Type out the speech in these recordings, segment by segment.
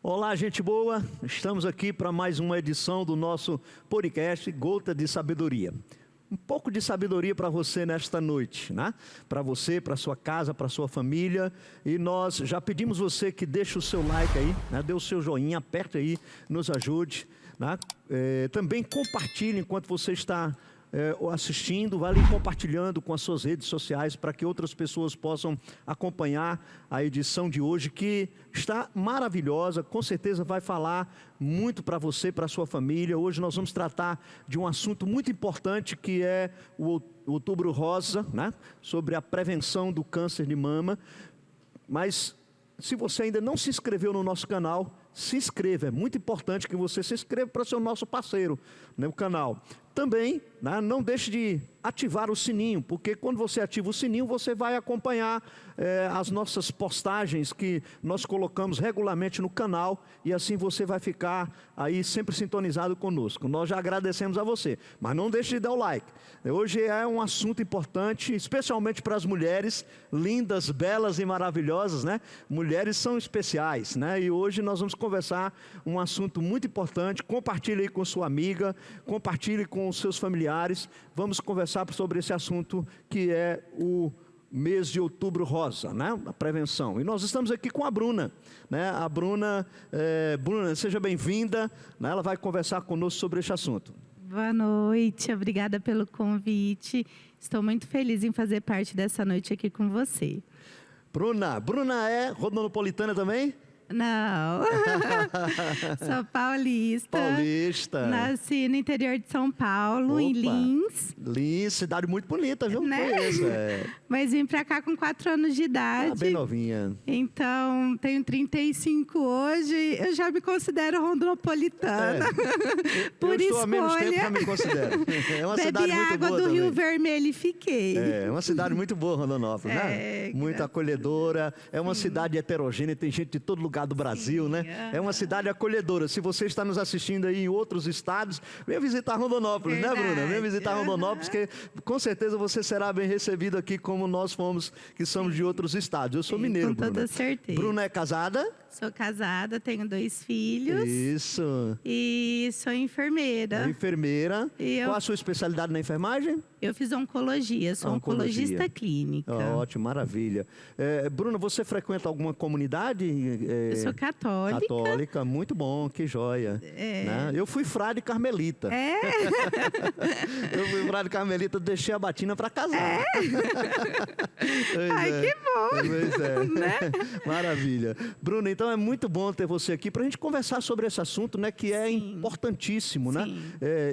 Olá, gente boa! Estamos aqui para mais uma edição do nosso podcast Gota de Sabedoria. Um pouco de sabedoria para você nesta noite, né? Para você, para sua casa, para sua família. E nós já pedimos você que deixe o seu like aí, né? Dê o seu joinha, aperte aí, nos ajude, né? Também compartilhe enquanto você está assistindo, vai ali compartilhando com as suas redes sociais para que outras pessoas possam acompanhar a edição de hoje, que está maravilhosa, com certeza vai falar muito para você, para a sua família. Hoje nós vamos tratar de um assunto muito importante, que é o Outubro Rosa, né? Sobre a prevenção do câncer de mama. Mas se você ainda não se inscreveu no nosso canal, se inscreva, é muito importante que você se inscreva para ser o nosso parceiro no canal. Também, né, não deixe de ativar o sininho, porque quando você ativa o sininho, você vai acompanhar as nossas postagens que nós colocamos regularmente no canal, e assim você vai ficar aí sempre sintonizado conosco. Nós já agradecemos a você, mas não deixe de dar o like. Hoje é um assunto importante, especialmente para as mulheres lindas, belas e maravilhosas, né? Mulheres são especiais, né? E hoje nós vamos conversar um assunto muito importante. Compartilhe aí com sua amiga, compartilhe com os seus familiares. Vamos conversar sobre esse assunto que é o mês de Outubro Rosa, né? A prevenção. E nós estamos aqui com a Bruna, né? A Bruna, Bruna, seja bem-vinda, né? Ela vai conversar conosco sobre esse assunto. Boa noite, obrigada pelo convite. Estou muito feliz em fazer parte dessa noite aqui com você. Bruna é rodonopolitana também? Não, sou paulista. Paulista. Nasci no interior de São Paulo, em Lins. Lins, cidade muito bonita, viu? Né? Conheço, Mas vim pra cá com 4 anos de idade. Bem novinha. Então, tenho 35 hoje, eu já me considero rondonopolitana. Por eu estou há menos tempo, escolha. já me considero. É uma Bebi cidade muito água boa do também. Rio Vermelho e fiquei. É uma cidade muito boa, Rondonópolis, né? Muito acolhedora. É uma cidade heterogênea, tem gente de todo lugar do Brasil, né? É uma cidade acolhedora. Se você está nos assistindo aí em outros estados, venha visitar Rondonópolis, né, Bruna? Venha visitar Rondonópolis, que com certeza você será bem recebido aqui, como nós fomos, que somos de outros estados. Eu sou mineiro, com Bruna. toda certeza. Bruna é casada? Sou casada, tenho 2 filhos. Isso. E sou enfermeira. É enfermeira. Qual a sua especialidade na enfermagem? Eu fiz oncologia, sou oncologista clínica. Ótimo, maravilha. Bruna, você frequenta alguma comunidade? Eu sou católica. Católica, muito bom, que joia. Né? Eu fui frade carmelita. Eu fui frade carmelita, deixei a batina para casar. Ai, que bom. Pois é. Né? Maravilha. Bruna, então é muito bom ter você aqui para a gente conversar sobre esse assunto, né, que é importantíssimo, né?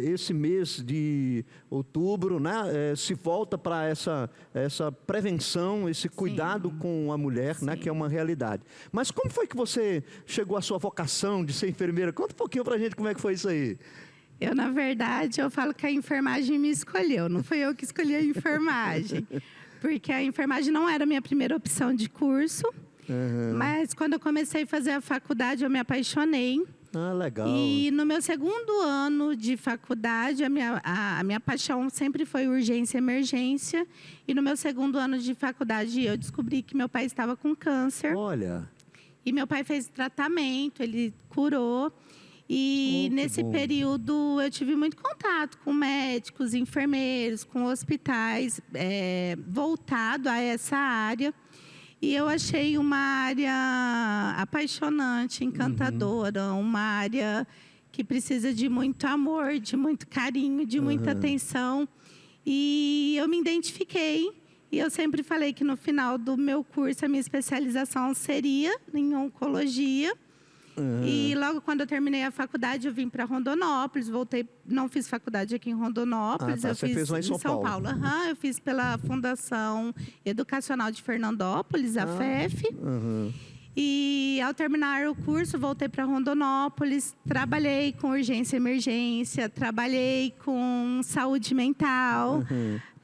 Esse mês de outubro, né, se volta para essa prevenção, esse cuidado com a mulher, né, que é uma realidade. Mas como foi que você chegou à sua vocação de ser enfermeira? Conta um pouquinho para a gente como é que foi isso aí. Eu, na verdade, eu falo que a enfermagem me escolheu, não fui eu que escolhi a enfermagem. Porque a enfermagem não era a minha primeira opção de curso. Mas quando eu comecei a fazer a faculdade, eu me apaixonei. Ah, legal. E no meu segundo ano de faculdade, a minha paixão sempre foi urgência e emergência. E no meu segundo ano de faculdade, eu descobri que meu pai estava com câncer. Olha. E meu pai fez tratamento, ele curou. E nesse período eu tive muito contato com médicos, enfermeiros, com hospitais voltado a essa área. E eu achei uma área apaixonante, encantadora, uma área que precisa de muito amor, de muito carinho, de muita atenção. E eu me identifiquei. E eu sempre falei que no final do meu curso a minha especialização seria em oncologia. E logo quando eu terminei a faculdade, eu vim para Rondonópolis, voltei, não fiz faculdade aqui em Rondonópolis, eu fiz fez lá em São Paulo. Eu fiz pela Fundação Educacional de Fernandópolis, a FEF. E ao terminar o curso, voltei para Rondonópolis, trabalhei com urgência e emergência, trabalhei com saúde mental,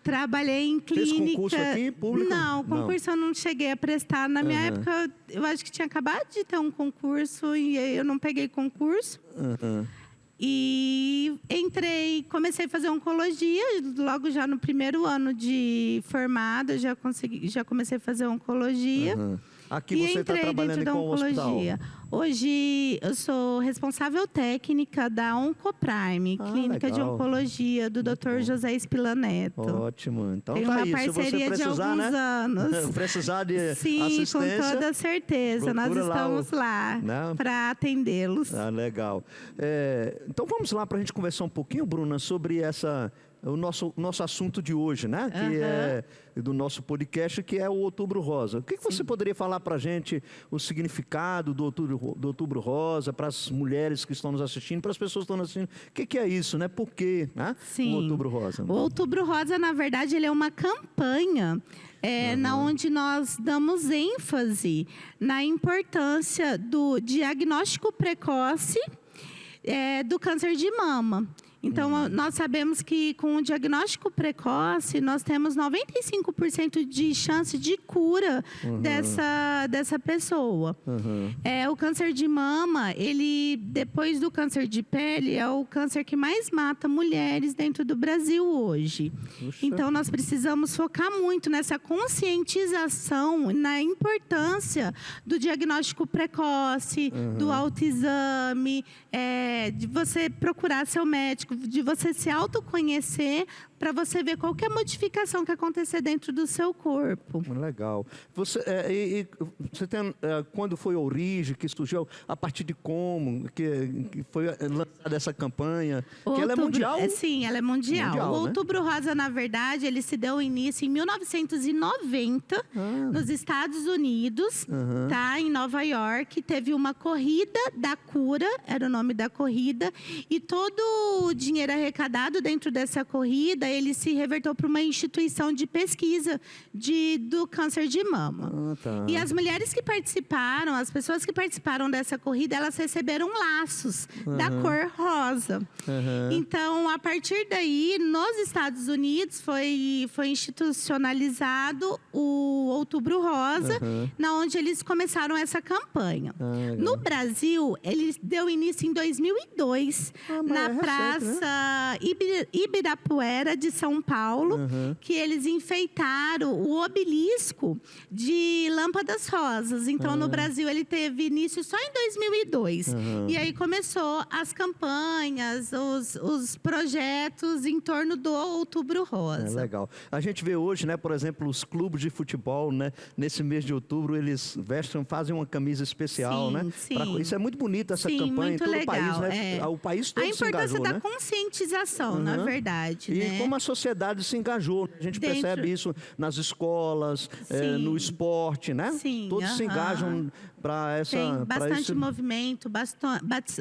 Trabalhei em clínica. Fez concurso aqui, público? Não, concurso eu não cheguei a prestar. Na minha época, eu acho que tinha acabado de ter um concurso e eu não peguei concurso. E entrei, comecei a fazer oncologia, logo já no primeiro ano de formada, já comecei a fazer oncologia. Aqui você está trabalhando com o hospital? Hoje eu sou responsável técnica da Oncoprime, clínica de oncologia do Dr. José Espila Neto. Ótimo. Então tem uma parceria de alguns anos. Precisar de Sim, assistência, com toda certeza. Nós estamos lá para atendê-los. Legal. Então vamos lá para a gente conversar um pouquinho, Bruna, sobre o nosso assunto de hoje, né? Que é do nosso podcast, que é o Outubro Rosa. O que você poderia falar para a gente, o significado do Outubro Rosa, para as mulheres que estão nos assistindo, para as pessoas que estão nos assistindo? O que é isso, né? Por quê, né? Sim. O Outubro Rosa? O Outubro Rosa, na verdade, ele é uma campanha na onde nós damos ênfase na importância do diagnóstico precoce do câncer de mama. Então, nós sabemos que com o diagnóstico precoce, nós temos 95% de chance de cura dessa pessoa. O câncer de mama, ele, depois do câncer de pele, é o câncer que mais mata mulheres dentro do Brasil hoje. Puxa. Então, nós precisamos focar muito nessa conscientização, na importância do diagnóstico precoce, do autoexame, de você procurar seu médico, de você se autoconhecer para você ver qualquer modificação que acontecer dentro do seu corpo. Legal. Você tem quando foi a origem, que surgiu, a partir de como, que foi lançada essa campanha? Que ela é mundial? Sim, ela é mundial. O Outubro Rosa, na verdade, ele se deu início em 1990, nos Estados Unidos, em Nova York. Teve uma corrida da cura, era o nome da corrida, e todo o dinheiro arrecadado dentro dessa corrida, ele se revertou para uma instituição de pesquisa do câncer de mama. E as mulheres que participaram, as pessoas que participaram dessa corrida, elas receberam laços da cor rosa. Então, a partir daí, nos Estados Unidos, foi institucionalizado o Outubro Rosa, onde eles começaram essa campanha. No Brasil, ele deu início em 2002, na Praça Ibirapuera de São Paulo, que eles enfeitaram o obelisco de lâmpadas rosas. Então, no Brasil, ele teve início só em 2002. E aí começou as campanhas, os projetos em torno do Outubro Rosa. Legal. A gente vê hoje, né, por exemplo, os clubes de futebol, né, nesse mês de outubro, eles fazem uma camisa especial, né? Isso é muito bonito, essa campanha em todo o país, né? O país todo se engajou, a importância da conscientização, na verdade, e como a sociedade se engajou. A gente percebe isso nas escolas, no esporte, né? Todos se engajam para essa... Tem bastante movimento,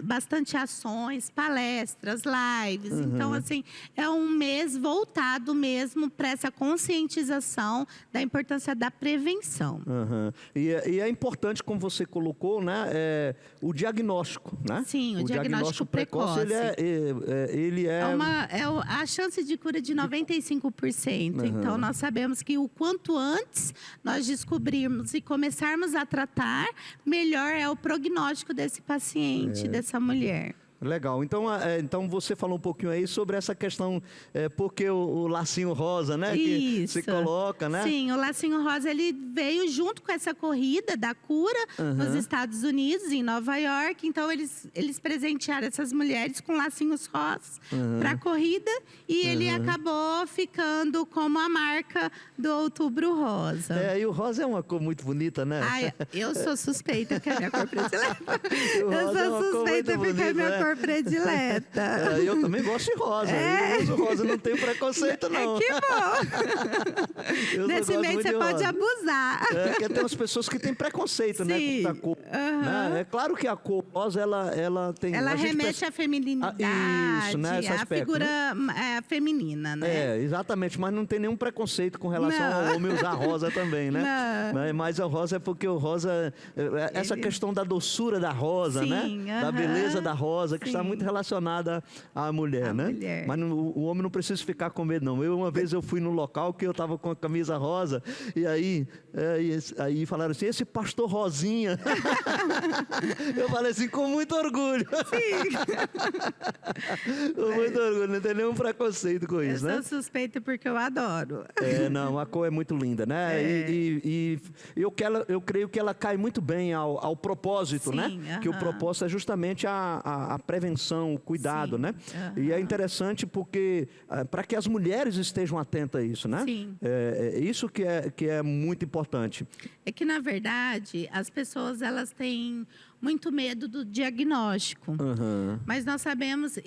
bastante ações, palestras, lives. Então, assim, é um mês voltado mesmo para essa conscientização da importância da prevenção. E é importante, como você colocou, né, o diagnóstico, né? Sim, o diagnóstico precoce. Ele é... a chance de cura de 95%. Então, nós sabemos que o quanto antes nós descobrirmos e começarmos a tratar, melhor é o prognóstico desse paciente, dessa mulher. Legal. Então você falou um pouquinho aí sobre essa questão, porque o lacinho rosa, né? Isso. Que se coloca, né? Sim, o lacinho rosa, ele veio junto com essa corrida da cura nos Estados Unidos, em Nova York. Então, eles presentearam essas mulheres com lacinhos rosas para a corrida e ele acabou ficando como a marca do Outubro Rosa. E o rosa é uma cor muito bonita, né? Eu sou suspeita porque é minha cor predileta. Eu sou suspeita porque é minha cor predileta. Eu também gosto de rosa. Eu uso rosa, não tenho preconceito, não. Que bom! Nesse mês você pode abusar. Porque tem umas pessoas que têm preconceito, né? Com a cor. É claro que a cor rosa, ela tem... Ela remete à feminilidade, isso, né? à figura feminina, né? Exatamente. Mas não tem nenhum preconceito com relação ao homem usar rosa também, né? Mas a rosa é porque o rosa... Essa questão da doçura da rosa, né? Da beleza da rosa, casa, que está muito relacionada à mulher, né? Mulher. Mas o homem não precisa ficar com medo, não. Uma vez eu fui num local que eu estava com a camisa rosa, e aí falaram assim, esse pastor Rosinha. Eu falei assim, com muito orgulho. Com muito orgulho, não tem nenhum preconceito com isso, né? Eu sou suspeita porque eu adoro. Não, a cor é muito linda, né? E eu creio que ela cai muito bem ao propósito, Sim, né? Que o propósito é justamente a prevenção, o cuidado, Sim, né? E é interessante porque, para que as mulheres estejam atentas a isso, né? Sim. Isso que é muito importante. É que, na verdade, as pessoas elas têm muito medo do diagnóstico. Mas nós sabemos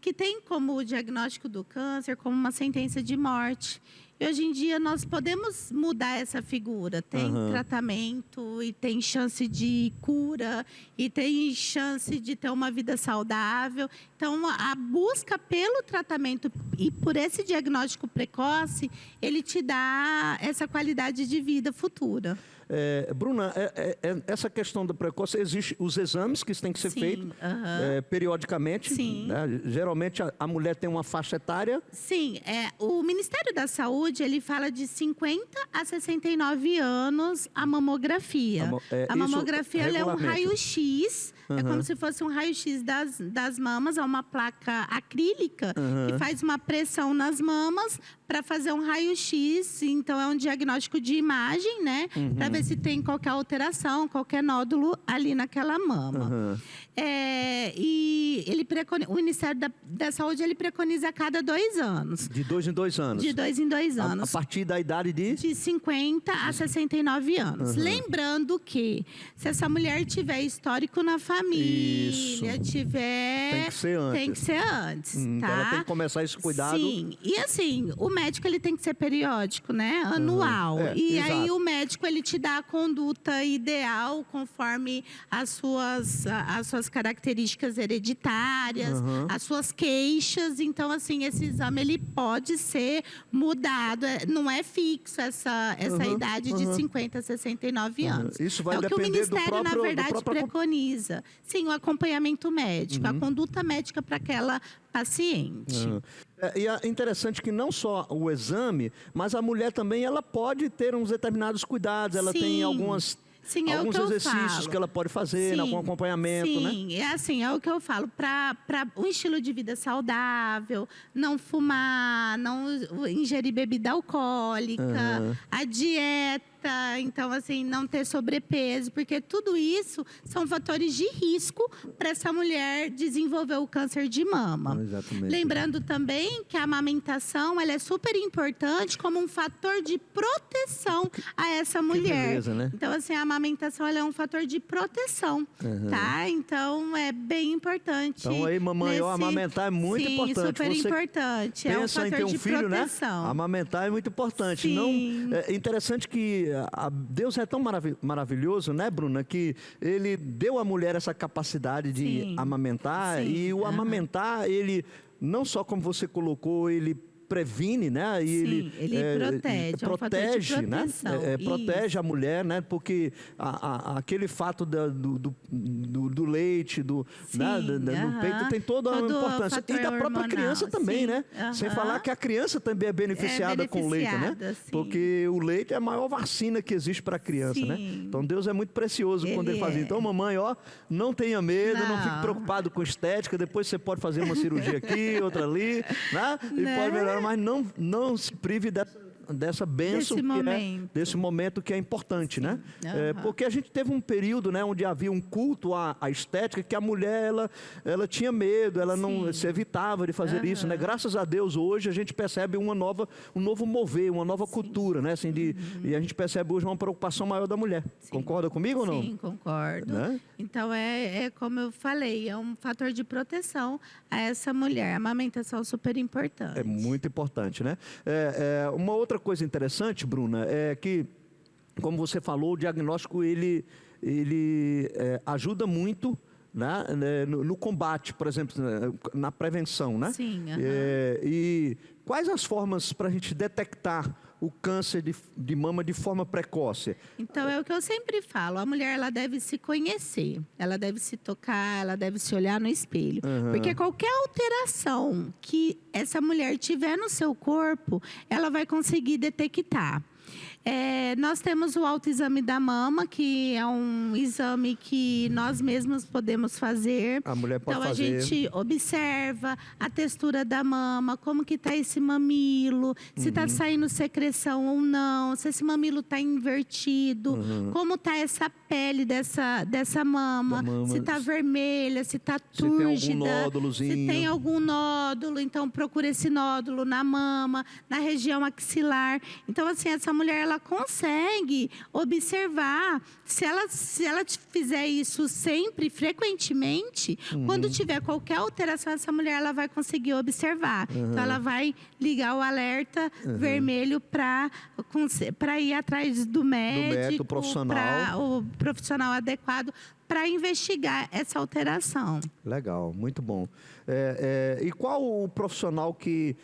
que tem como o diagnóstico do câncer como uma sentença de morte. E hoje em dia nós podemos mudar essa figura. Tem tratamento e tem chance de cura e tem chance de ter uma vida saudável. Então, a busca pelo tratamento e por esse diagnóstico precoce, ele te dá essa qualidade de vida futura. Bruna, essa questão do precoce, existem os exames que têm que ser feitos periodicamente. Sim. Né? Geralmente a mulher tem uma faixa etária. Sim, o Ministério da Saúde ele fala de 50 a 69 anos a mamografia. A mamografia ela é um raio-x, é como se fosse um raio-x das mamas, é uma placa acrílica que faz uma pressão nas mamas para fazer um raio-x, então é um diagnóstico de imagem, né? Para ver se tem qualquer alteração, qualquer nódulo ali naquela mama. E o Ministério da Saúde ele preconiza a cada 2 anos. De 2 em 2 anos. De 2 em 2 anos. A partir da idade de 50 a 69 anos. Lembrando que se essa mulher tiver histórico na família, tem que ser antes. Tem que ser antes, tá? Então ela tem que começar esse cuidado. Sim. E assim, o médico ele tem que ser periódico, né? Anual. E exato. aí o médico ele te dá a conduta ideal conforme as suas características hereditárias, as suas queixas. Então, assim, esse exame ele pode ser mudado. Não é fixo essa idade de 50 a 69 anos. Isso vai é o que o depender Ministério, na verdade, preconiza. Sim, o acompanhamento médico, a conduta médica para aquela paciente. E é interessante que não só o exame, mas a mulher também ela pode ter uns determinados cuidados. Ela tem alguns exercícios que ela pode fazer, algum acompanhamento, né? Sim, é assim, é o que eu falo. Para um estilo de vida saudável, não fumar, não ingerir bebida alcoólica, a dieta, então, assim, não ter sobrepeso, porque tudo isso são fatores de risco para essa mulher desenvolver o câncer de mama. Exatamente. Lembrando também que a amamentação ela é super importante como um fator de proteção a essa mulher. Beleza, né? Então, assim, a amamentação ela é um fator de proteção, tá? Então, é bem importante. Então, aí, mamãe, amamentar é muito importante. Sim, super importante. É um Pensa fator em ter um de filho, proteção. né? Amamentar é muito importante. Sim. Não, é interessante que Deus é tão maravilhoso, né, Bruna, que Ele deu à mulher essa capacidade de amamentar. E o amamentar, ele, não só como você colocou, ele previne, né? E ele protege, protege, né? Protege a mulher, né? Porque aquele fato do leite, do peito tem toda a importância. E da própria criança também, né? Sem falar que a criança também é beneficiada com o leite, né? Porque o leite é a maior vacina que existe para a criança, né? Então Deus é muito precioso quando Ele faz. Então, mamãe, não tenha medo, não fique preocupado com estética. Depois você pode fazer uma cirurgia aqui, outra ali, né? E pode melhorar. Mas não se prive dessa bênção, desse momento que é importante, né? Porque a gente teve um período, né, onde havia um culto à estética, que a mulher ela tinha medo, ela não se evitava de fazer isso, né? Graças a Deus hoje a gente percebe um novo mover, uma nova cultura, né? Assim, e a gente percebe hoje uma preocupação maior da mulher. Concorda comigo ou não? Sim, concordo. Né? Então é como eu falei, é um fator de proteção a essa mulher. A amamentação é super importante. É muito importante, né? Uma outra coisa interessante, Bruna, é que, como você falou, o diagnóstico ele ajuda muito, né, no combate, por exemplo, na prevenção, né? Sim. E quais as formas para a gente detectar o câncer de mama de forma precoce? Então, é o que eu sempre falo. A mulher, ela deve se conhecer. Ela deve se tocar, ela deve se olhar no espelho. Porque qualquer alteração que essa mulher tiver no seu corpo, ela vai conseguir detectar. Nós temos o autoexame da mama, que é um exame que nós mesmos podemos fazer. A mulher pode então, fazer. a gente observa a textura da mama, como que está esse mamilo, se está saindo secreção ou não, se esse mamilo está invertido, como está essa pele dessa mama, se está vermelha, se está túrgida, se tem algum nódulozinho. se tem algum nódulo, então procura esse nódulo na mama, na região axilar. Então, assim, essa mulher, ela consegue observar, se ela fizer isso sempre, frequentemente, quando tiver qualquer alteração, essa mulher, ela vai conseguir observar. Então, ela vai ligar o alerta vermelho para ir atrás do médico, profissional. o profissional adequado, para investigar essa alteração. Legal, muito bom. E qual o profissional que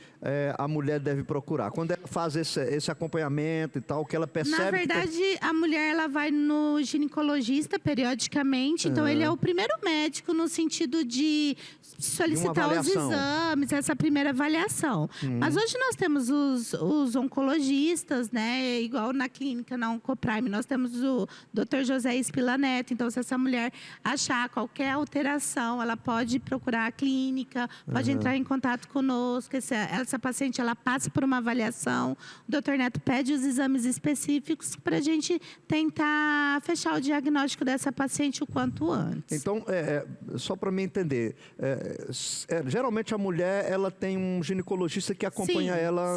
a mulher deve procurar? Quando ela faz esse acompanhamento e tal, que ela percebe... Na verdade, a mulher, ela vai no ginecologista periodicamente. Então, ele é o primeiro médico no sentido de solicitar os exames, essa primeira avaliação. Mas hoje nós temos os oncologistas, né? Igual na clínica, na Oncoprime, nós temos o Dr. José Espila Neto. Então, se essa mulher achar qualquer alteração, ela pode procurar a clínica, pode entrar em contato conosco. Essa paciente, ela passa por uma avaliação. O Dr. Neto pede os exames específicos para a gente tentar fechar o diagnóstico dessa paciente o quanto antes. Então, só para me entender, geralmente a mulher, ela tem um ginecologista que acompanha ela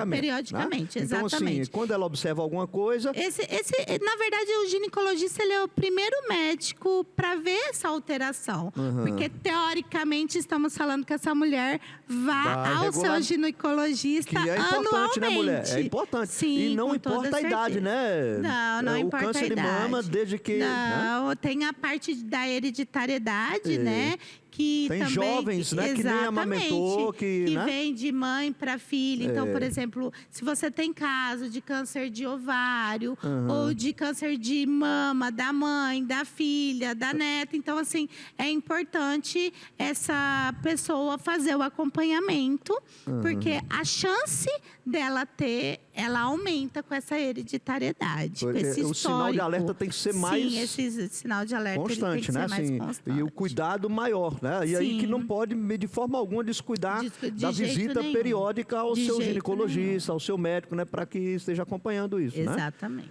periodicamente. Exatamente. Então, assim, quando ela observa alguma coisa... Na verdade, o ginecologista, ele é o primeiro médico para ver essa alteração. Porque, teoricamente, estamos falando que essa mulher vá ao seu ginecologista anualmente. Que é importante, né, mulher? É importante. Sim, e não importa a idade, né? Não importa a idade. O câncer de mama, desde que... Não, tem a parte da hereditariedade, né? Que tem também, jovens, né, que nem amamentou, que né? vem de mãe para filha. Então, por exemplo, se você tem caso de câncer de ovário ou de câncer de mama da mãe, da filha, da neta, então, assim, é importante essa pessoa fazer o acompanhamento, porque a chance dela ter, ela aumenta com essa hereditariedade, com esse histórico. O sinal de alerta tem que ser mais... Sim, esse sinal de alerta constante, tem que né? ser mais constante. E o cuidado maior, né? E aí que não pode, de forma alguma, descuidar da visita periódica ao seu ginecologista, ao seu médico, né? Para que esteja acompanhando isso, né? Exatamente.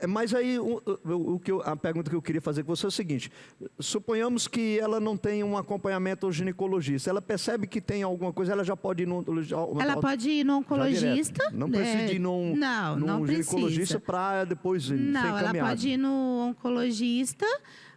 Mas aí, a pergunta que eu queria fazer com você é o seguinte: suponhamos que ela não tem um acompanhamento ao ginecologista, ela percebe que tem alguma coisa, ela já pode ir no... Ela pode ir no oncologista. Não precisa ir num ginecologista para depois ser encaminhado. Ela pode ir no oncologista.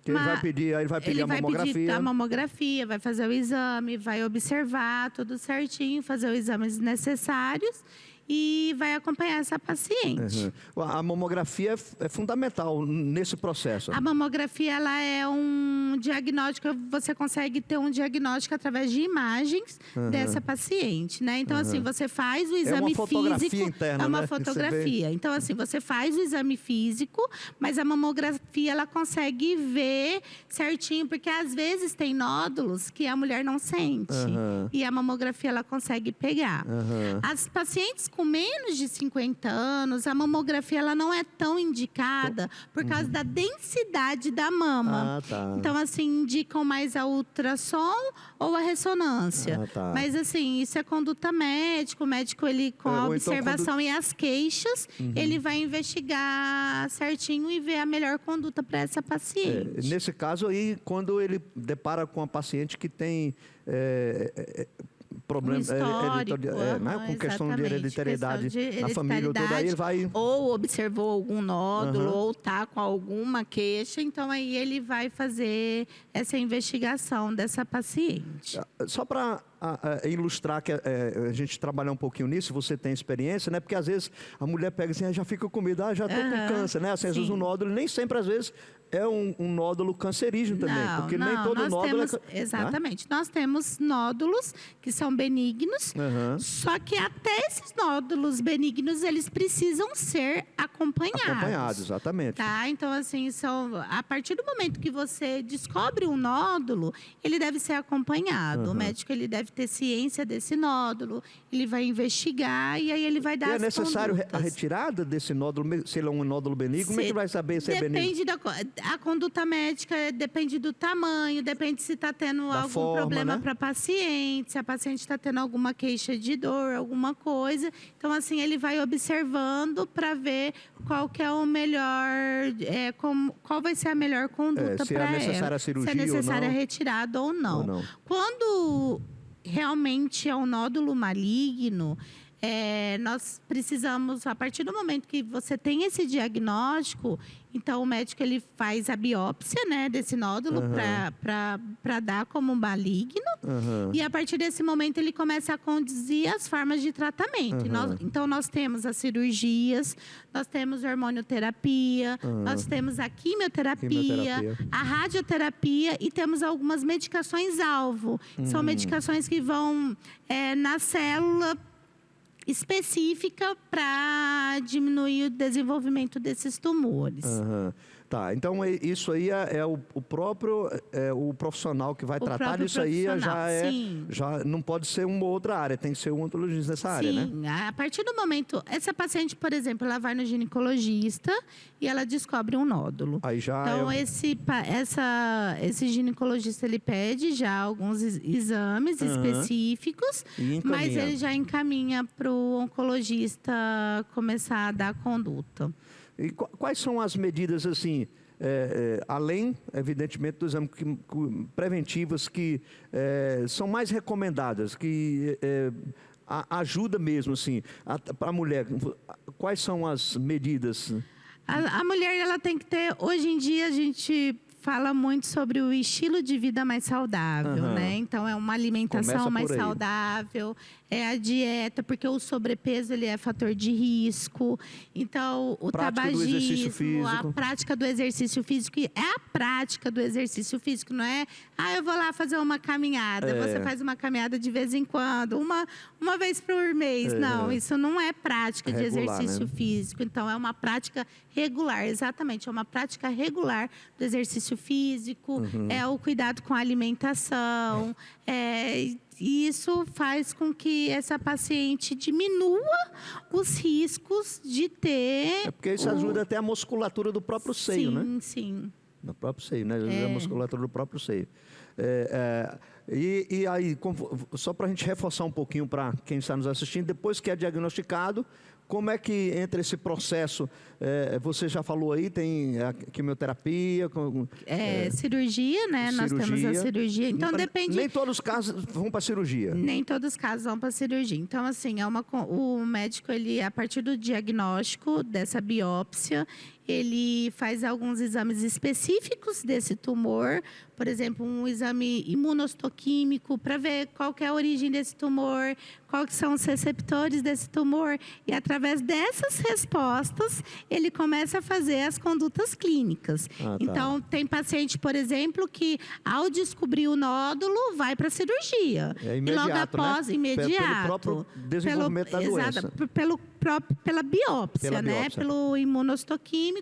Ele vai pedir a mamografia. Pedir a mamografia, vai fazer o exame, vai observar tudo certinho, fazer os exames necessários e vai acompanhar essa paciente. A mamografia é fundamental nesse processo. A mamografia, ela é um diagnóstico, você consegue ter um diagnóstico através de imagens dessa paciente, né? Então, assim, você faz o exame físico. É uma fotografia interna, é uma fotografia. Então, assim, você faz o exame físico, mas a mamografia, ela consegue ver certinho, porque às vezes tem nódulos que a mulher não sente. E a mamografia, ela consegue pegar. As pacientes com menos de 50 anos, a mamografia, ela não é tão indicada por causa da densidade da mama. Então, assim, indicam mais a ultrassom ou a ressonância. Mas, assim, isso é conduta médica. O médico, ele, com a observação e as queixas, ele vai investigar certinho e ver a melhor conduta para essa paciente. Nesse caso aí, quando ele depara com a paciente que tem... problema com questão de hereditariedade na família, aí ele vai... ou observou algum nódulo, ou está com alguma queixa, então aí ele vai fazer essa investigação dessa paciente. Só para ilustrar que a gente trabalhar um pouquinho nisso, você tem experiência, né? Porque às vezes a mulher pega assim, já fica com medo, já estou com câncer, né? Assim, às vezes o nódulo nem sempre, às vezes, é um nódulo cancerígeno também, Não, porque nem não, todo nós nódulo temos, exatamente. Nós temos nódulos que são benignos, só que até esses nódulos benignos, eles precisam ser acompanhados. Acompanhados, exatamente. Tá? Então, assim, a partir do momento que você descobre um nódulo, ele deve ser acompanhado. O médico, ele deve ter ciência desse nódulo, ele vai investigar e aí ele vai dar E é as necessário a condutas. retirada desse nódulo, se ele é um nódulo benigno, como é que vai saber se é benigno? Depende a conduta médica, depende do tamanho, depende se está tendo Da algum forma, problema né? para paciente, se a paciente está tendo alguma queixa de dor, alguma coisa. Então, assim, ele vai observando para ver qual que é o melhor, qual vai ser a melhor conduta se é para ela. necessária a cirurgia se é ou necessária a não. retirada ou não. Ou não. Quando realmente é um nódulo maligno, nós precisamos, a partir do momento que você tem esse diagnóstico, então o médico ele faz a biópsia, né, desse nódulo para dar como maligno. E a partir desse momento ele começa a conduzir as formas de tratamento. Então nós temos as cirurgias, nós temos a hormonioterapia, nós temos a quimioterapia, a radioterapia e temos algumas medicações-alvo. São medicações que vão na célula específica para diminuir o desenvolvimento desses tumores. Tá, então isso aí é o próprio o profissional que vai tratar próprio disso aí, sim. já não pode ser uma outra área, tem que ser um odontologista nessa área, né? Sim, a partir do momento, essa paciente, por exemplo, ela vai no ginecologista e ela descobre um nódulo. Aí já então esse ginecologista ele pede já alguns exames específicos, E mas encaminha. ele já encaminha para o oncologista começar a dar conduta. E quais são as medidas, assim, além, evidentemente, do exame preventivas que são mais recomendadas, que ajuda mesmo, assim, para a mulher? Quais são as medidas? A mulher, ela tem que ter... Hoje em dia, a gente fala muito sobre o estilo de vida mais saudável, né? Então, é uma alimentação mais saudável, é a dieta, porque o sobrepeso, ele é fator de risco. Então, o tabagismo, a prática do exercício físico, é a prática do exercício físico, não é? Eu vou lá fazer uma caminhada, você faz uma caminhada de vez em quando, uma vez por mês. Não, isso não é prática de exercício físico. Então, é uma prática regular, exatamente, é uma prática regular do exercício físico, é o cuidado com a alimentação, e isso faz com que essa paciente diminua os riscos de ter... Porque isso ajuda até a musculatura do próprio seio, né? Sim, sim. Do próprio seio, né? A musculatura do próprio seio. E aí, só para a gente reforçar um pouquinho para quem está nos assistindo, depois que é diagnosticado, como é que entra esse processo? Você já falou aí, tem a quimioterapia... cirurgia, né? Nós temos a cirurgia. Então, depende... Nem todos os casos vão para a cirurgia. Nem todos os casos vão para a cirurgia. Então, assim, o médico, ele, a partir do diagnóstico dessa biópsia, ele faz alguns exames específicos desse tumor, por exemplo, um exame imunohistoquímico para ver qual que é a origem desse tumor, quais são os receptores desse tumor. E através dessas respostas, ele começa a fazer as condutas clínicas. Tá. Então, tem paciente, por exemplo, que ao descobrir o nódulo, vai para a cirurgia. Imediato, e logo após, né? imediato. Pelo próprio desenvolvimento da doença. Pela biópsia, né? Biópsia. Pelo imunohistoquímico,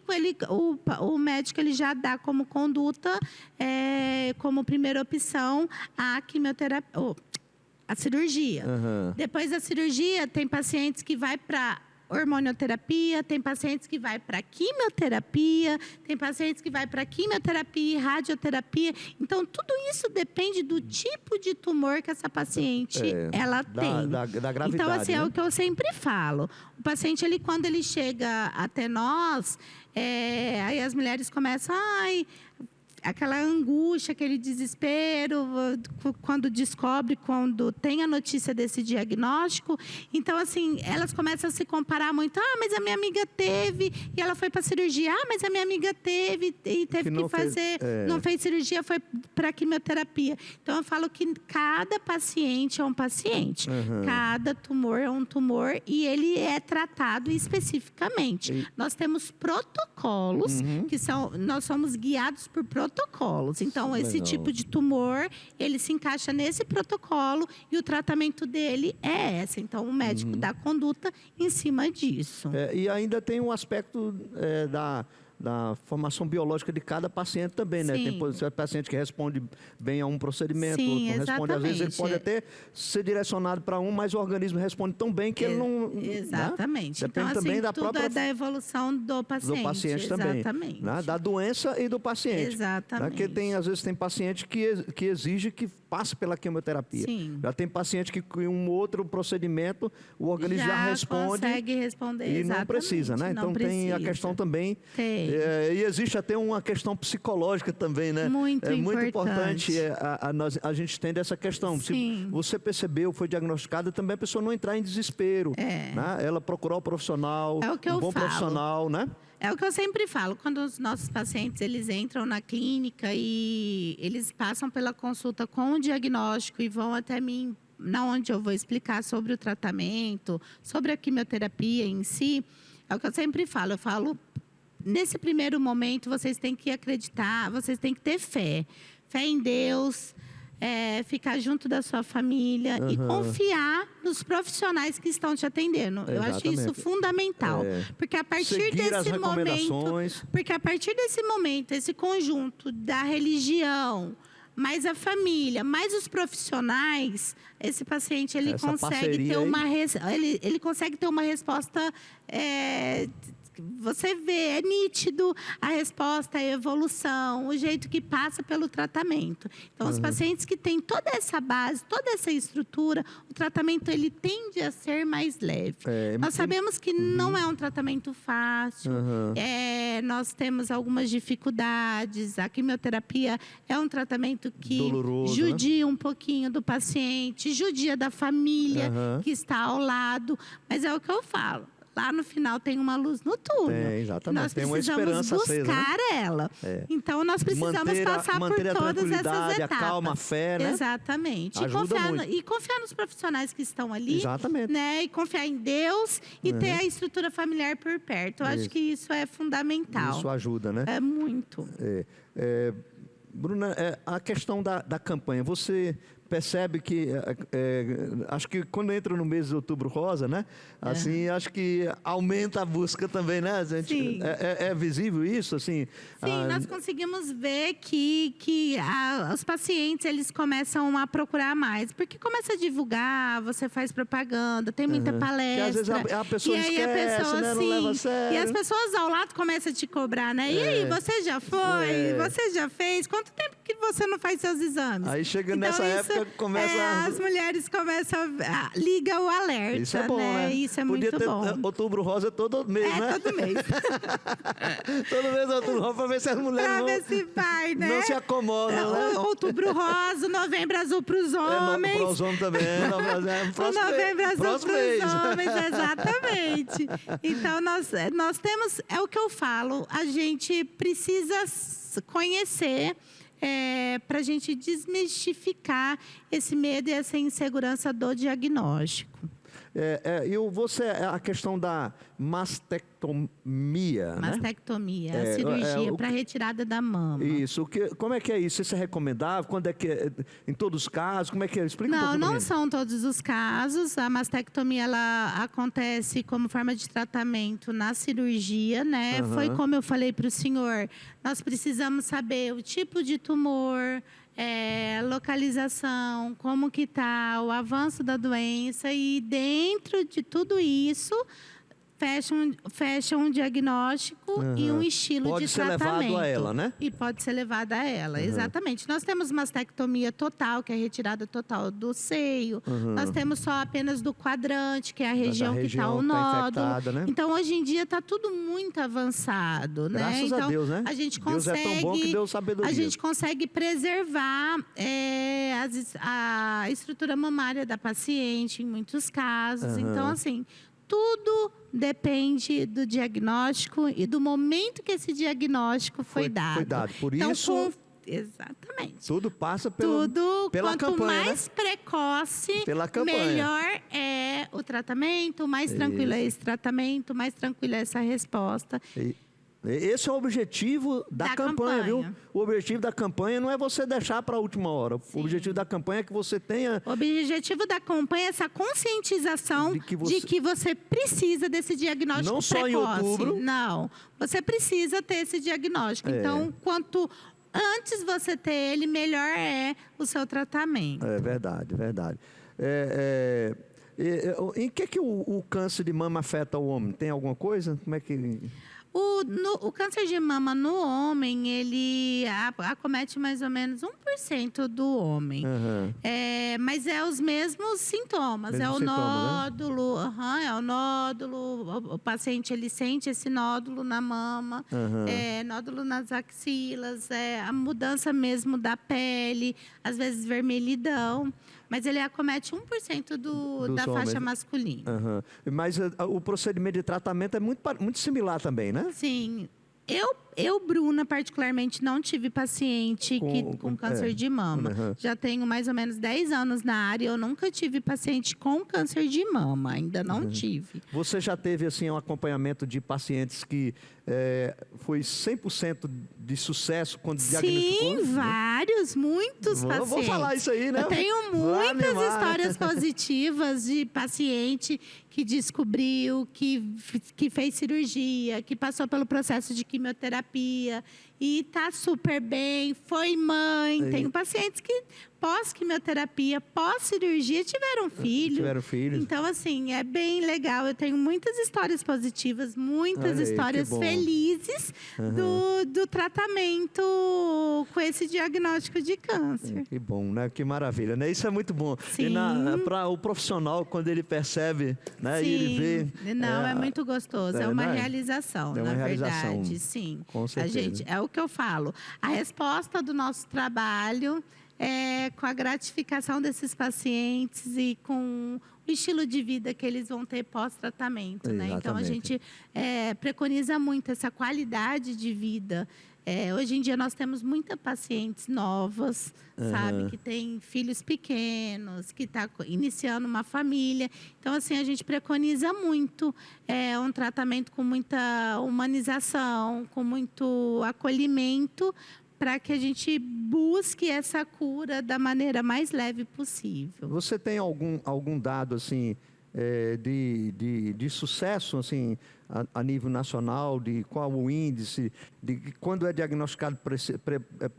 o médico ele já dá como conduta, como primeira opção, a quimioterapia, a cirurgia. Depois da cirurgia, tem pacientes que vai para hormonioterapia, tem pacientes que vai para quimioterapia, tem pacientes que vai para quimioterapia e radioterapia. Então, tudo isso depende do tipo de tumor que essa paciente ela tem. Da gravidade. Então, assim, né? é o que eu sempre falo. O paciente, quando ele chega até nós, aí as mulheres começam, aquela angústia, aquele desespero, quando descobre, quando tem a notícia desse diagnóstico. Então, assim, elas começam a se comparar muito. Ah, mas a minha amiga teve, e ela foi para cirurgia. Ah, mas a minha amiga teve, e teve que fazer, não fez cirurgia, foi para quimioterapia. Então, eu falo que cada paciente é um paciente. Cada tumor é um tumor, e ele é tratado especificamente. Nós temos protocolos, que são... Nós somos guiados por protocolos. Então, esse tipo de tumor, ele se encaixa nesse protocolo e o tratamento dele é esse. Então, o médico dá conduta em cima disso. E ainda tem um aspecto da formação biológica de cada paciente também, né? Tem paciente que responde bem a um procedimento, outro não responde. Às vezes ele pode até ser direcionado para um, mas o organismo responde tão bem que ele não... Exatamente. Né? Depende então, também assim, da tudo própria... da evolução do paciente. Do paciente também. Exatamente. Né? Da doença e do paciente. Exatamente. Porque às vezes tem paciente que exige que passe pela quimioterapia. Sim. Já tem paciente que com um outro procedimento, o organismo já responde. Consegue responder, e não precisa, né? Então tem a questão também... e existe até uma questão psicológica também, né? Muito importante. A gente tem dessa questão. Sim. Se você percebeu, foi diagnosticada, também a pessoa não entrar em desespero. Né? Ela procurar o profissional, um bom profissional, né? É o que eu sempre falo, quando os nossos pacientes eles entram na clínica e eles passam pela consulta com o diagnóstico e vão até mim, onde eu vou explicar sobre o tratamento, sobre a quimioterapia em si, é o que eu sempre falo. Eu falo, nesse primeiro momento, vocês têm que acreditar, vocês têm que ter fé. Fé em Deus, ficar junto da sua família e confiar nos profissionais que estão te atendendo. Exatamente. Eu acho isso fundamental. Porque a partir desse momento, esse conjunto da religião, mais a família, mais os profissionais, esse paciente ele consegue ter uma resposta. Você vê, é nítido a resposta, a evolução, o jeito que passa pelo tratamento. Então, os pacientes que têm toda essa base, toda essa estrutura, o tratamento ele tende a ser mais leve. Nós sabemos que não é um tratamento fácil, nós temos algumas dificuldades. A quimioterapia é um tratamento que doloroso, judia um pouquinho do paciente, judia da família que está ao lado, mas é o que eu falo. Lá no final tem uma luz no túnel. Exatamente. Nós tem uma precisamos esperança buscar acesa, né? ela. Então, nós precisamos passar por todas essas etapas. A calma, a fé, né? Exatamente. E confiar nos profissionais que estão ali. Exatamente. Né? E confiar em Deus e ter a estrutura familiar por perto. Eu acho que isso é fundamental. Isso ajuda, né? É muito. Bruna, a questão da campanha, você percebe que, acho que quando entra no mês de Outubro Rosa, né? Assim, acho que aumenta a busca também, né? Sim. É visível isso, assim? Sim, nós conseguimos ver que os pacientes, eles começam a procurar mais. Porque começa a divulgar, você faz propaganda, tem muita palestra. Porque às vezes a pessoa esquece, né? Não leva a sério. E as pessoas ao lado começam a te cobrar, né? E aí, você já foi? Você já fez? Quanto tempo que você não faz seus exames? Aí chega nessa época, começa as mulheres começam liga o alerta. Isso é bom, né? Isso é Podia muito ter bom. Outubro Rosa todo mês, né? Todo mês. Todo mês Outubro Rosa, para ver se as mulheres ver se vai, né? não se acomodam, né? Outubro Rosa, Novembro Azul para os homens. Para os homens também. Novembro Azul para os homens, exatamente. Então, nós temos, é o que eu falo, a gente precisa conhecer para a gente desmistificar esse medo e essa insegurança do diagnóstico. A questão da mastectomia, Mastectomia, a cirurgia para retirada da mama. Isso. Como é que é isso? Isso é recomendável? Quando é que em todos os casos? Como é que é? Explica um pouco. Não são todos os casos. A mastectomia ela acontece como forma de tratamento na cirurgia, né? Foi como eu falei para o senhor. Nós precisamos saber o tipo de tumor, localização, como que está o avanço da doença e dentro de tudo isso, fecha um diagnóstico e um estilo de tratamento. Pode ser levado a ela, né? E pode ser levado a ela, exatamente. Nós temos mastectomia total, que é a retirada total do seio. Nós temos só apenas do quadrante, que é a região que está o nódulo. Tá, né? Então, hoje em dia, está tudo muito avançado, né? Graças então, a Deus, né? A gente Deus consegue, é tão bom que deu sabedoria. a gente consegue preservar a estrutura mamária da paciente, em muitos casos. Então, assim, tudo depende do diagnóstico e do momento que esse diagnóstico foi dado. Foi dado. Por então, isso... Exatamente. Tudo passa pela campanha. Quanto mais precoce, melhor é o tratamento, mais tranquilo é esse tratamento, mais tranquila é essa resposta. Esse é o objetivo da campanha, viu? O objetivo da campanha não é você deixar para a última hora. O objetivo da campanha é que você tenha... O objetivo da campanha é essa conscientização de que você precisa desse diagnóstico não precoce. Não só em outubro. Não, você precisa ter esse diagnóstico. Então, quanto antes você ter ele, melhor é o seu tratamento. É verdade, verdade. Em que o câncer de mama afeta o homem? Tem alguma coisa? Como é que... O câncer de mama no homem, ele acomete mais ou menos 1% do homem. Mas é os mesmos sintomas. É o nódulo, é o nódulo. O paciente, ele sente esse nódulo na mama, nódulo nas axilas, a mudança mesmo da pele, às vezes vermelhidão. Mas ele acomete 1% da faixa masculina. Mas o procedimento de tratamento é muito similar também, né? Sim. Eu, Bruna, particularmente, não tive paciente com câncer de mama. Já tenho mais ou menos 10 anos na área e eu nunca tive paciente com câncer de mama. Ainda não tive. Você já teve, assim, um acompanhamento de pacientes que foi 100% de sucesso quando diagnosticou? Sim, vários, muitos pacientes. Vou falar isso aí, né? Eu tenho muitas histórias positivas de paciente que descobriu, que fez cirurgia, que passou pelo processo de quimioterapia e está super bem, foi mãe. Tenho pacientes que pós-quimioterapia, pós-cirurgia, tiveram filhos. Então, assim, é bem legal. Eu tenho muitas histórias positivas, muitas histórias felizes do tratamento com esse diagnóstico de câncer. Que bom, né? Que maravilha, né? Isso é muito bom. Sim. E para o profissional, quando ele percebe, né? Sim. E ele vê... Não, é muito gostoso. É uma realização, na verdade. Sim. Com certeza. É o que eu falo. A resposta do nosso trabalho é com a gratificação desses pacientes e com o estilo de vida que eles vão ter pós-tratamento, né? Então, a gente preconiza muito essa qualidade de vida. Hoje em dia, nós temos muitas pacientes novas, sabe? Que têm filhos pequenos, que estão iniciando uma família. Então, assim, a gente preconiza muito um tratamento com muita humanização, com muito acolhimento, para que a gente busque essa cura da maneira mais leve possível. Você tem algum dado, assim, de sucesso, assim, a nível nacional, de qual o índice, de quando é diagnosticado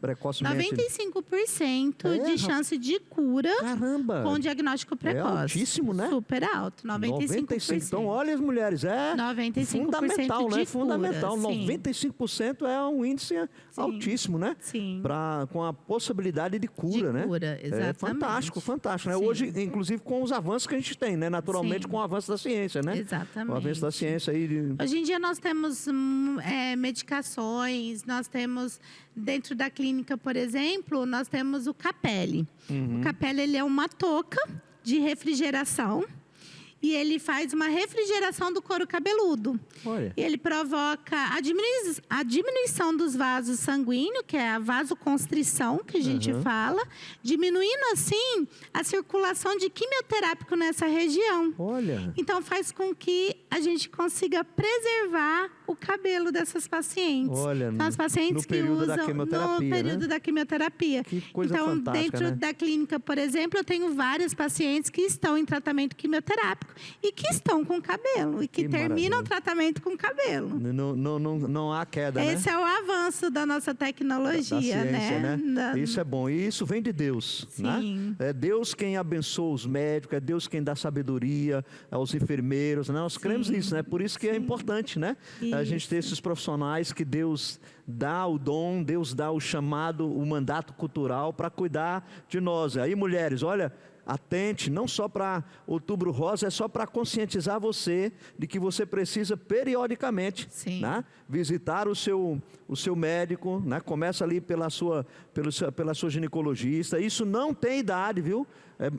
precocemente? 95% de chance de cura. Caramba! Com diagnóstico precoce. É altíssimo, né? Super alto, 95%. Então, olha as mulheres, 95% fundamental, né? de Fundamental. cura, 95% é um índice altíssimo, né? Sim. Com a possibilidade de cura, né? Cura, exatamente. É fantástico, fantástico, né? Hoje, inclusive, com os avanços que a gente tem, né? Naturalmente, com o avanço da ciência, né? Exatamente. O avanço da ciência aí... Hoje em dia nós temos medicações, nós temos, dentro da clínica, por exemplo, nós temos o Capelli. O Capelli, ele é uma touca de refrigeração e ele faz uma refrigeração do couro cabeludo. Olha. E ele provoca a diminuição dos vasos sanguíneos, que é a vasoconstrição, que a gente fala, diminuindo, assim, a circulação de quimioterápico nessa região. Olha. Então, faz com que a gente consiga preservar o cabelo dessas pacientes. Olha, então, as pacientes no que período usam da quimioterapia, no período né? da quimioterapia. Que coisa então, fantástica, dentro né? da clínica, por exemplo, eu tenho várias pacientes que estão em tratamento quimioterápico e que estão com cabelo e que terminam o tratamento com cabelo. Não há queda, né? Esse é o avanço da nossa tecnologia, da ciência, né? Isso é bom. E isso vem de Deus, Sim. né? É Deus quem abençoa os médicos, é Deus quem dá sabedoria aos enfermeiros, né? Nós cremos nisso, né? Por isso que é importante, né? A gente ter esses profissionais que Deus dá o dom, Deus dá o chamado, o mandato cultural para cuidar de nós. Aí, mulheres, olha, atente, não só para Outubro Rosa, é só para conscientizar você de que você precisa periodicamente, né, visitar o seu médico, né, começa ali pela sua ginecologista. Isso não tem idade, viu?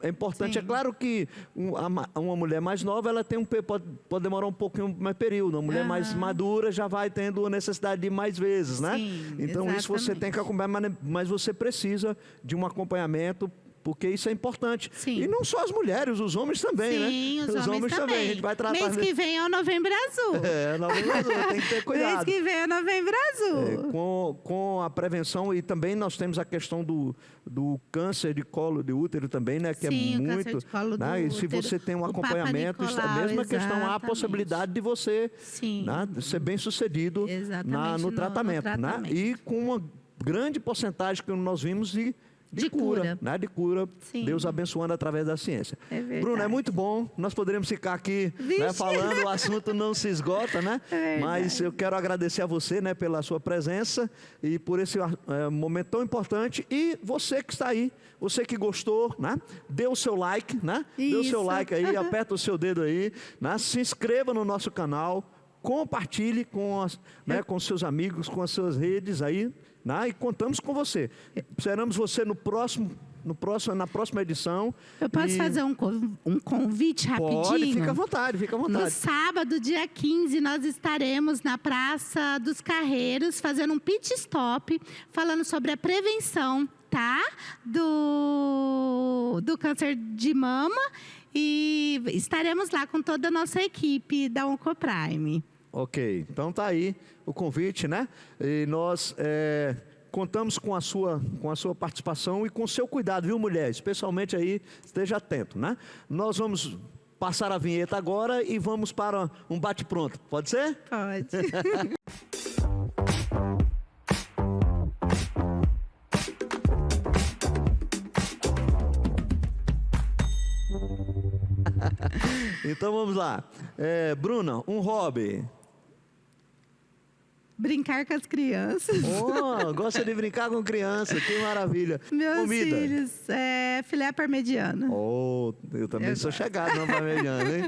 É importante. Sim. É claro que uma mulher mais nova, ela tem pode demorar um pouquinho mais período. Uma mulher mais madura já vai tendo a necessidade de ir mais vezes, né? Sim, então, exatamente. Isso você tem que acompanhar, mas você precisa de um acompanhamento, porque isso é importante. Sim. E não só as mulheres, os homens também, né? Sim, os homens também. A gente vai tratar... Mês que vem é o Novembro Azul. Novembro Azul, tem que ter cuidado. Mês que vem é o Novembro Azul. Com a prevenção, e também nós temos a questão do câncer de colo de útero também, né? Que sim, é muito... câncer de colo né? do E se útero, você tem um acompanhamento, isso é a mesma questão, há a possibilidade de você, né, ser bem sucedido no tratamento. Né? E com uma grande porcentagem que nós vimos de cura, né? De cura, sim. Deus abençoando através da ciência. Bruno, é muito bom, nós poderíamos ficar aqui, né, falando, o assunto não se esgota, né? Mas eu quero agradecer a você, né, pela sua presença e por esse momento tão importante. E você que está aí, você que gostou, né? Dê o seu like, né? Dê o seu like aí, aperta o seu dedo aí, né? Se inscreva no nosso canal, compartilhe com seus amigos, com as suas redes aí, né? E contamos com você. Esperamos você na próxima edição. Eu posso fazer um convite rapidinho? Pode, fica à vontade, fica à vontade. No sábado, dia 15, nós estaremos na Praça dos Carreiros, fazendo um pit stop, falando sobre a prevenção, tá? Do câncer de mama. E estaremos lá com toda a nossa equipe da Oncoprime. Ok, então tá aí o convite, né? E nós contamos com a sua participação e com o seu cuidado, viu, mulher? Especialmente aí, esteja atento, né? Nós vamos passar a vinheta agora e vamos para um bate-pronto. Pode ser? Pode. Então vamos lá. Bruna, um hobby. Brincar com as crianças. Oh, gosta de brincar com criança, que maravilha. Meus Comida. filhos, filé parmegiana. Oh, eu também sou chegado na parmegiana, hein?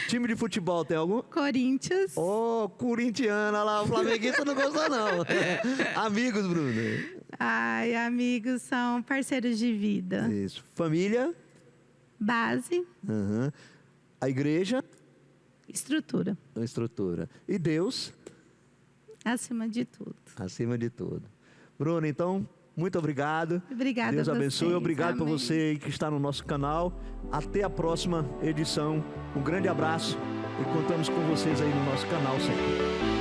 Time de futebol tem algum? Corinthians. Oh, corintiana lá, o flamenguista não gostou não. Amigos, Bruno. Ai, amigos são parceiros de vida. Isso. Família? Base. Uhum. A igreja? Estrutura. Estrutura. E Deus? Acima de tudo. Acima de tudo. Bruno, então, muito obrigado. Obrigada. Deus abençoe. Vocês. Obrigado por Amém. você que está no nosso canal. Até a próxima edição. Um grande abraço e contamos com vocês aí no nosso canal sempre.